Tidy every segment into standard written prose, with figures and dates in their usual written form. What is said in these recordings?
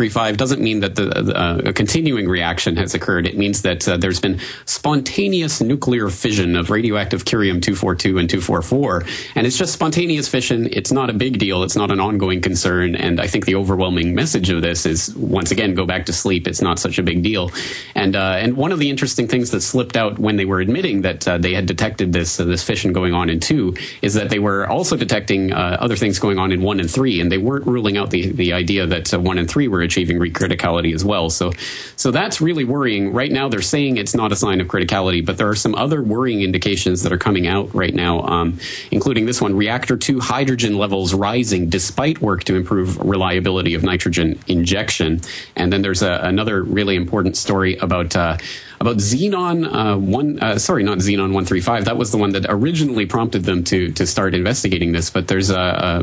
135 doesn't mean that a continuing reaction has occurred. It means that there's been spontaneous nuclear fission of radioactive curium-242 and 244, and it's just spontaneous fission. It's not a big deal. It's not an ongoing concern, and I think the overwhelming message of this is, once again, go back to sleep. It's not such a big deal. And one of the interesting things that slipped out when they were admitting that they had detected this fission going on in 2 is that they were also detecting other things going on in 1 and 3, and they weren't ruling out the idea that 1 and 3 were achieving recriticality as well. So that's really worrying. Right now, they're saying it's not a sign of criticality, but there are some other worrying indications that are coming out right now, including this one: reactor 2 hydrogen levels rising despite work to improve reliability of nitrogen injection. And then there's another really important story about Xenon not Xenon 135. That was the one that originally prompted them to start investigating this. But there was a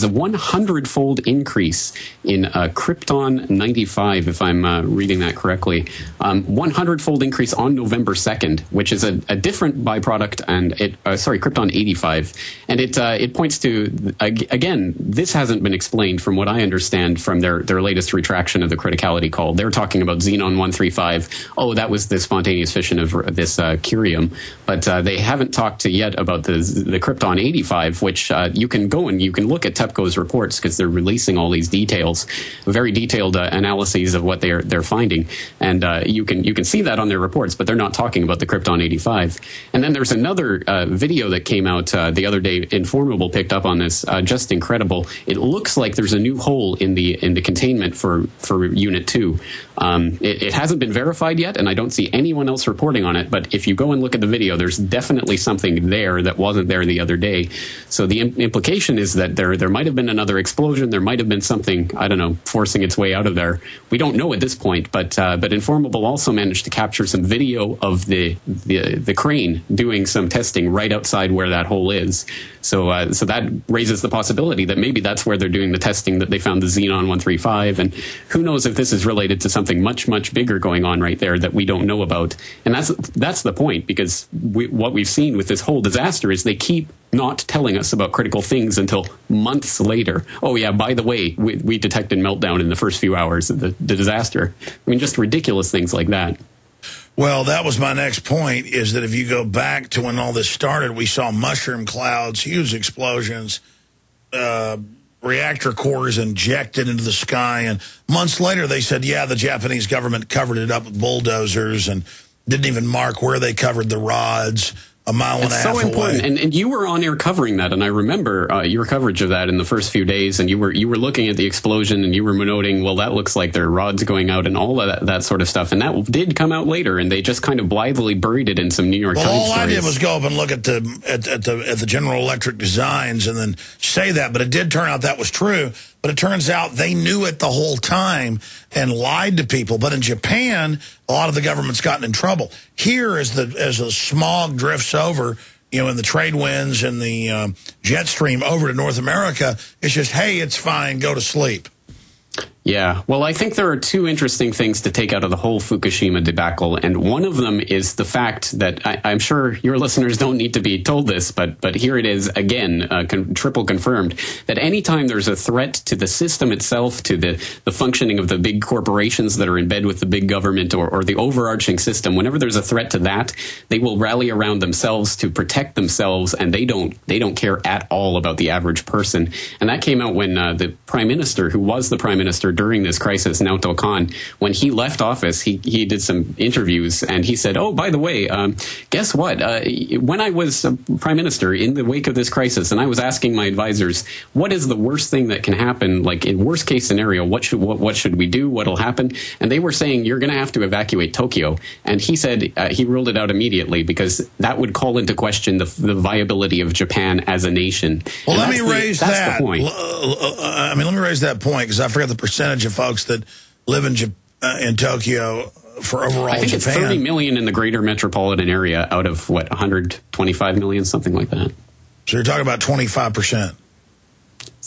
100-fold increase in Krypton 95, if I'm reading that correctly. 100-fold increase on November 2nd, which is a different byproduct, and Krypton 85, and it points to, again, this hasn't been explained from what I understand from their latest retraction of the criticality call. They're talking about Xenon 135. Oh, that was the spontaneous fission of this curium, but they haven't talked yet about the Krypton 85, which you can go and you can look at TEPCO's reports because they're releasing all these details, very detailed analyses of what they're finding, and you can see that on their reports, but they're not talking about the Krypton 85. And then there's another video that came out the other day. Informable picked up on this. Just incredible. It looks like there's a new hole in the containment for Unit 2. It hasn't been verified yet, and I don't see anyone else reporting on it, but if you go and look at the video, there's definitely something there that wasn't there the other day. So the implication is that there might have been another explosion. There might have been something, I don't know, forcing its way out of there. We don't know at this point, but Informable also managed to capture some video of the crane doing some testing right outside where that hole is. So that raises the possibility that maybe that's where they're doing the testing, that they found the Xenon 135, and who knows if this is related to something much, much bigger going on right there that we don't know about. And that's the point, because what we've seen with this whole disaster is they keep not telling us about critical things until months later. Oh yeah, by the way, we detected meltdown in the first few hours of the disaster. I mean, just ridiculous things like that. Well, that was my next point, is that if you go back to when all this started, we saw mushroom clouds, huge explosions, reactor cores injected into the sky, and months later they said, yeah, the Japanese government covered it up with bulldozers and didn't even mark where they covered the rods. A mile and a half away. It's so important, and you were on air covering that, and I remember your coverage of that in the first few days, and you were looking at the explosion, and you were noting, well, that looks like there are rods going out, and all of that sort of stuff, and that did come out later, and they just kind of blithely buried it in some New York Times stories. All I did was go up and look at the General Electric designs, and then say that, but it did turn out that was true. But it turns out they knew it the whole time and lied to people. But in Japan, a lot of the government's gotten in trouble. Here, as the smog drifts over, in the trade winds and the jet stream over to North America, it's just, hey, it's fine, go to sleep. Yeah, well, I think there are two interesting things to take out of the whole Fukushima debacle, and one of them is the fact that I'm sure your listeners don't need to be told this, but here it is again, triple confirmed, that anytime there's a threat to the system itself, to the functioning of the big corporations that are in bed with the big government or the overarching system, whenever there's a threat to that, they will rally around themselves to protect themselves, and they don't care at all about the average person. And that came out when the prime minister, who was the prime minister during this crisis, Naoto Kan, when he left office, he did some interviews, and he said, oh, by the way, guess what? When I was prime minister in the wake of this crisis, and I was asking my advisors, what is the worst thing that can happen? Like, in worst case scenario, what should we do? What'll happen? And they were saying, you're going to have to evacuate Tokyo. And he said he ruled it out immediately because that would call into question the viability of Japan as a nation. Well, let me raise that point. Let me raise that point, because I forgot the percentage of folks that live in Tokyo for overall Japan. I think it's 30 million in the greater metropolitan area out of, 125 million, something like that. So you're talking about 25%.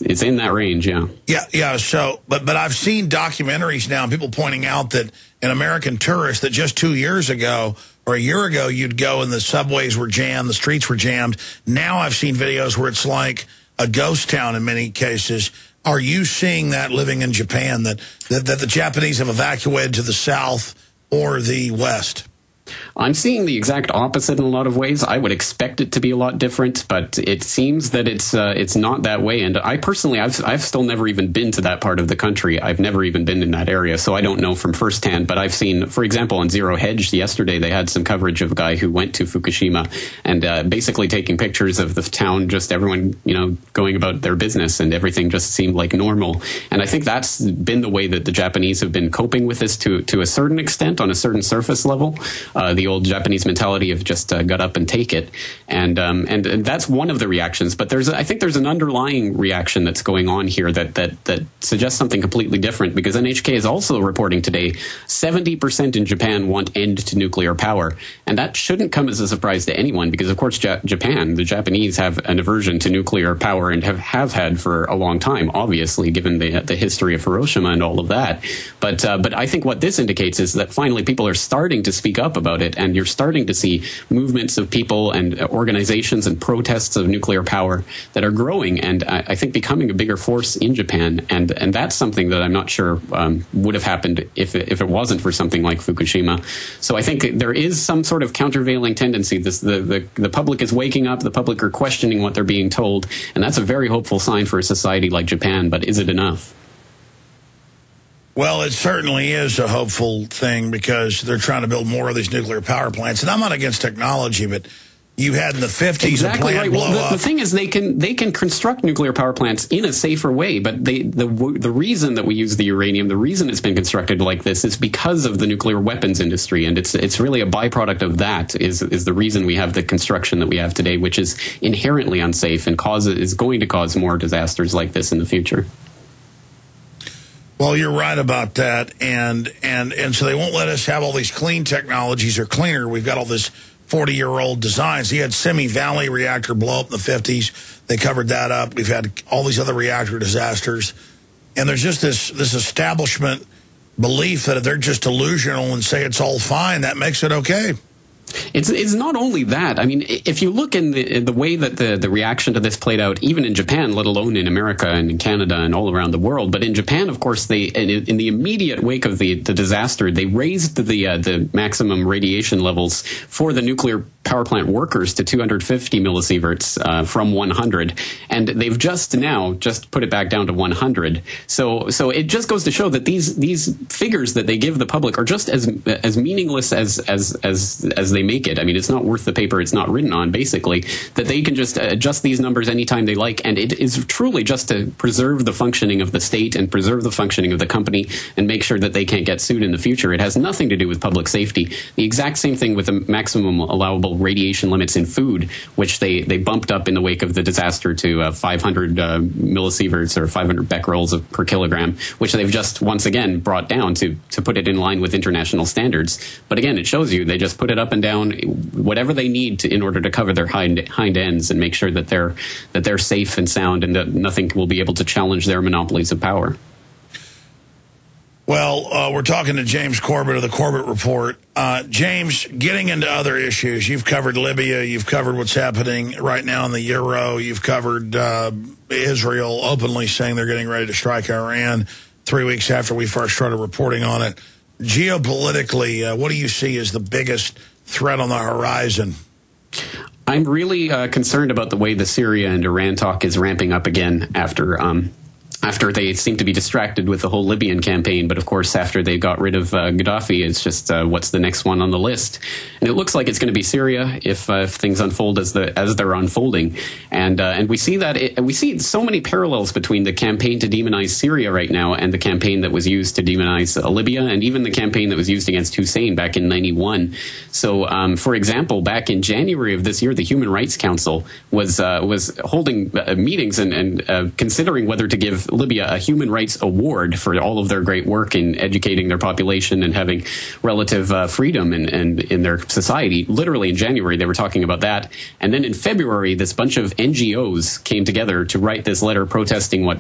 It's in that range, yeah. Yeah. So, but I've seen documentaries now, and people pointing out that an American tourist, that just 2 years ago or a year ago, you'd go and the subways were jammed, the streets were jammed. Now I've seen videos where it's like a ghost town in many cases. Are you seeing that living in Japan, that the Japanese have evacuated to the south or the west? I'm seeing the exact opposite in a lot of ways. I would expect it to be a lot different, but it seems that it's not that way. And I personally, I've still never even been to that part of the country. I've never even been in that area, so I don't know from firsthand. But I've seen, for example, on Zero Hedge yesterday, they had some coverage of a guy who went to Fukushima and basically taking pictures of the town, just everyone, going about their business, and everything just seemed like normal. And I think that's been the way that the Japanese have been coping with this to a certain extent, on a certain surface level. The old Japanese mentality of just gut up and take it, and that's one of the reactions. But I think there's an underlying reaction that's going on here that suggests something completely different. Because NHK is also reporting today 70% in Japan want end to nuclear power, and that shouldn't come as a surprise to anyone. Because of course, Japan, the Japanese have an aversion to nuclear power and have had for a long time. Obviously, given the history of Hiroshima and all of that. But I think what this indicates is that finally people are starting to speak up about it, and you're starting to see movements of people and organizations and protests of nuclear power that are growing, and I think becoming a bigger force in Japan. And that's something that I'm not sure would have happened if it wasn't for something like Fukushima. So I think there is some sort of countervailing tendency. The public is waking up. The public are questioning what they're being told, and that's a very hopeful sign for a society like Japan. But is it enough? Well, it certainly is a hopeful thing, because they're trying to build more of these nuclear power plants. And I'm not against technology, but you had in the 50s exactly a plant right. blow up. The thing is, they can construct nuclear power plants in a safer way. But the reason that we use the uranium, the reason it's been constructed like this, is because of the nuclear weapons industry, and it's really a byproduct of that. Is the reason we have the construction that we have today, which is inherently unsafe and is going to cause more disasters like this in the future. Well, you're right about that, and so they won't let us have all these clean technologies or cleaner. We've got all this 40-year-old designs. You had Simi Valley reactor blow up in the 50s. They covered that up. We've had all these other reactor disasters, and there's just this establishment belief that if they're just delusional and say it's all fine, that makes it okay. It's not only that. I mean, if you look in the way that the reaction to this played out, even in Japan, let alone in America and in Canada and all around the world, but in Japan, of course, in the immediate wake of the disaster, they raised the maximum radiation levels for the nuclear power plant workers to 250 millisieverts from 100, and they've just put it back down to 100. So it just goes to show that these figures that they give the public are just as meaningless as they make it. I mean, it's not worth the paper it's not written on, basically, that they can just adjust these numbers anytime they like, and it is truly just to preserve the functioning of the state and preserve the functioning of the company and make sure that they can't get sued in the future. It has nothing to do with public safety. The exact same thing with the maximum allowable radiation limits in food, which they bumped up in the wake of the disaster to 500 millisieverts or 500 becquerels per kilogram, which they've just once again brought down to put it in line with international standards. But again, it shows you they just put it up and down whatever they need in order to cover their hind ends and make sure that they're safe and sound, and that nothing will be able to challenge their monopolies of power. Well, we're talking to James Corbett of the Corbett Report. James, getting into other issues, you've covered Libya, you've covered what's happening right now in the Euro, you've covered Israel openly saying they're getting ready to strike Iran 3 weeks after we first started reporting on it. Geopolitically, what do you see as the biggest threat on the horizon? I'm really concerned about the way the Syria and Iran talk is ramping up again after they seem to be distracted with the whole Libyan campaign. But of course, after they got rid of Gaddafi, it's just what's the next one on the list? And it looks like it's going to be Syria if things unfold as they're unfolding. And we see that we see so many parallels between the campaign to demonize Syria right now and the campaign that was used to demonize Libya, and even the campaign that was used against Hussein back in '91. So, for example, back in January of this year, the Human Rights Council was holding meetings and considering whether to give Libya a human rights award for all of their great work in educating their population and having relative freedom in their society. Literally in January, they were talking about that. And then in February, this bunch of NGOs came together to write this letter protesting what.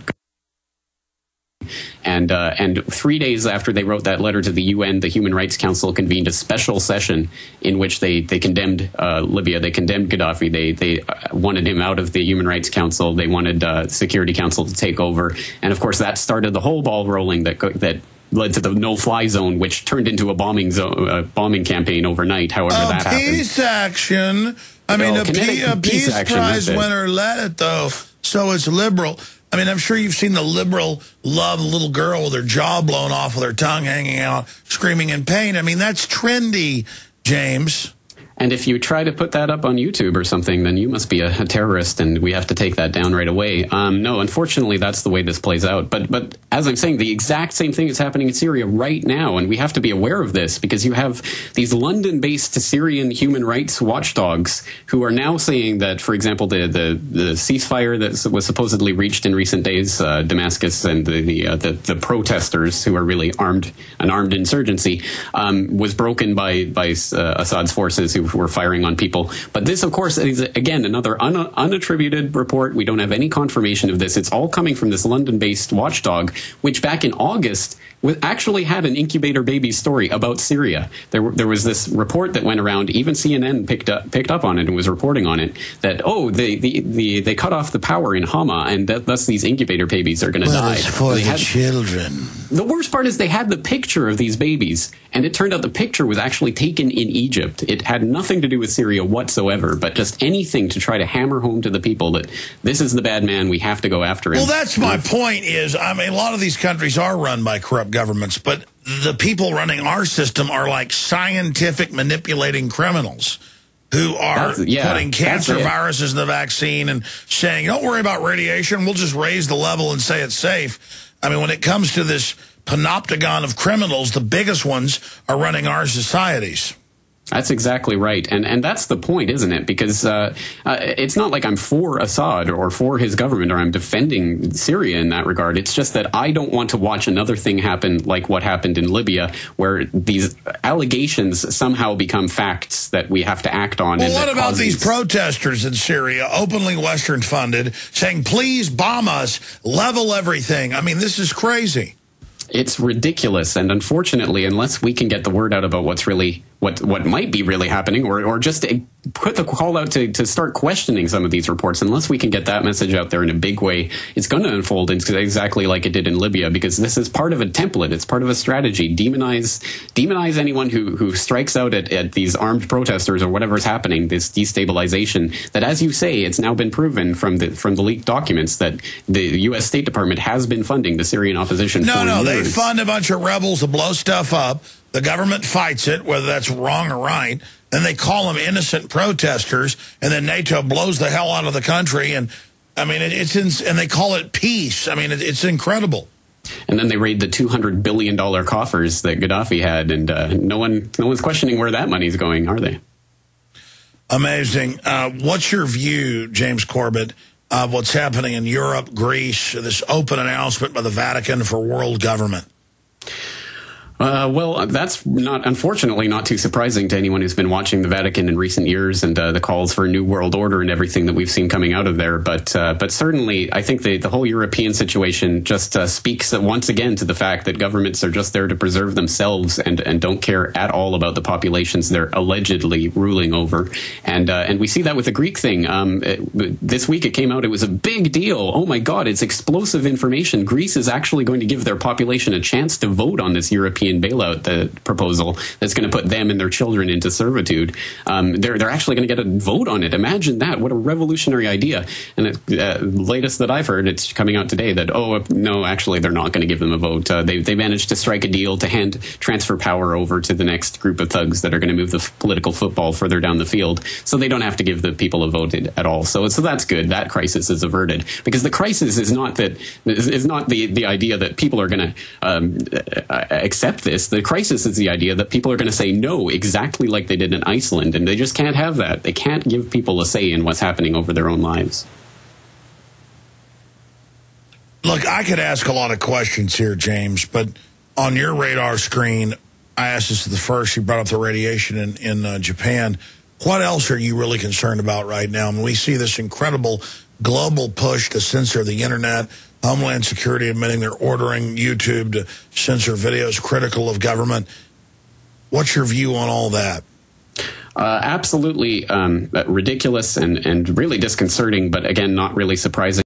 And 3 days after they wrote that letter to the UN, the Human Rights Council convened a special session in which they condemned Libya. They condemned Gaddafi. They wanted him out of the Human Rights Council. They wanted Security Council to take over. And, of course, that started the whole ball rolling that led to the no-fly zone, which turned into a bombing campaign overnight, however that happened. Peace action. I mean, a Peace Prize winner led it, though, so it's liberal. I mean, I'm sure you've seen the liberal love a little girl with her jaw blown off with her tongue hanging out, screaming in pain. I mean, that's trendy, James. And if you try to put that up on YouTube or something, then you must be a terrorist, and we have to take that down right away. No, unfortunately, that's the way this plays out. But as I'm saying, the exact same thing is happening in Syria right now, and we have to be aware of this because you have these London-based Syrian human rights watchdogs who are now saying that, for example, the ceasefire that was supposedly reached in recent days, Damascus and the protesters who are really an armed insurgency, was broken by Assad's forces who were firing on people. But this, of course, is, again, another unattributed report. We don't have any confirmation of this. It's all coming from this London-based watchdog, which back in August actually had an incubator baby story about Syria. There was this report that went around. Even CNN picked up on it and was reporting on it. That they cut off the power in Hama, and thus these incubator babies are going to die. It's for the children. The worst part is they had the picture of these babies, and it turned out the picture was actually taken in Egypt. It had nothing to do with Syria whatsoever, but just anything to try to hammer home to the people that this is the bad man. We have to go after him. Well, that's my point. Is I mean, a lot of these countries are run by corrupt governments, but the people running our system are like scientific manipulating criminals who are putting cancer viruses in the vaccine and saying, don't worry about radiation, we'll just raise the level and say it's safe. I mean, when it comes to this panopticon of criminals, the biggest ones are running our societies. That's exactly right. And that's the point, isn't it? Because it's not like I'm for Assad or for his government or I'm defending Syria in that regard. It's just that I don't want to watch another thing happen like what happened in Libya, where these allegations somehow become facts that we have to act on. Well, what about these protesters in Syria, openly Western funded, saying, please bomb us, level everything? I mean, this is crazy. It's ridiculous. And unfortunately, unless we can get the word out about what's really what might be really happening, or just put the call out to start questioning some of these reports, unless we can get that message out there in a big way, it's going to unfold exactly like it did in Libya, because this is part of a template. It's part of a strategy. Demonize anyone who strikes out at these armed protesters or whatever's happening, this destabilization that, as you say, it's now been proven from the leaked documents that the U.S. State Department has been funding the Syrian opposition for years. They fund a bunch of rebels to blow stuff up. The government fights it, whether that's wrong or right. Then they call them innocent protesters, and then NATO blows the hell out of the country. And I mean, and they call it peace. I mean, it's incredible. And then they raid the $200 billion coffers that Gaddafi had, and no one's questioning where that money's going, are they? Amazing. What's your view, James Corbett, of what's happening in Europe, Greece, this open announcement by the Vatican for world government? Well, that's unfortunately not too surprising to anyone who's been watching the Vatican in recent years and the calls for a new world order and everything that we've seen coming out of there. But certainly, I think the whole European situation just speaks once again to the fact that governments are just there to preserve themselves and don't care at all about the populations they're allegedly ruling over. And we see that with the Greek thing. This week it came out, it was a big deal. Oh my God, it's explosive information. Greece is actually going to give their population a chance to vote on this European bailout proposal that's going to put them and their children into servitude. They're actually going to get a vote on it. Imagine that. What a revolutionary idea. And latest that I've heard, it's coming out today that, no, actually they're not going to give them a vote. They managed to strike a deal to transfer power over to the next group of thugs that are going to move the political football further down the field, so they don't have to give the people a vote at all. So that's good. That crisis is averted, because the crisis is not the idea that people are going to accept this. The crisis is the idea that people are going to say no, exactly like they did in Iceland, and they just can't have that. They can't give people a say in what's happening over their own lives. Look, I could ask a lot of questions here, James, but on your radar screen, I asked this to the first. You brought up the radiation in Japan. What else are you really concerned about right now? I mean, we see this incredible global push to censor the internet, Homeland Security admitting they're ordering YouTube to censor videos critical of government. What's your view on all that? Absolutely ridiculous and really disconcerting, but again, not really surprising.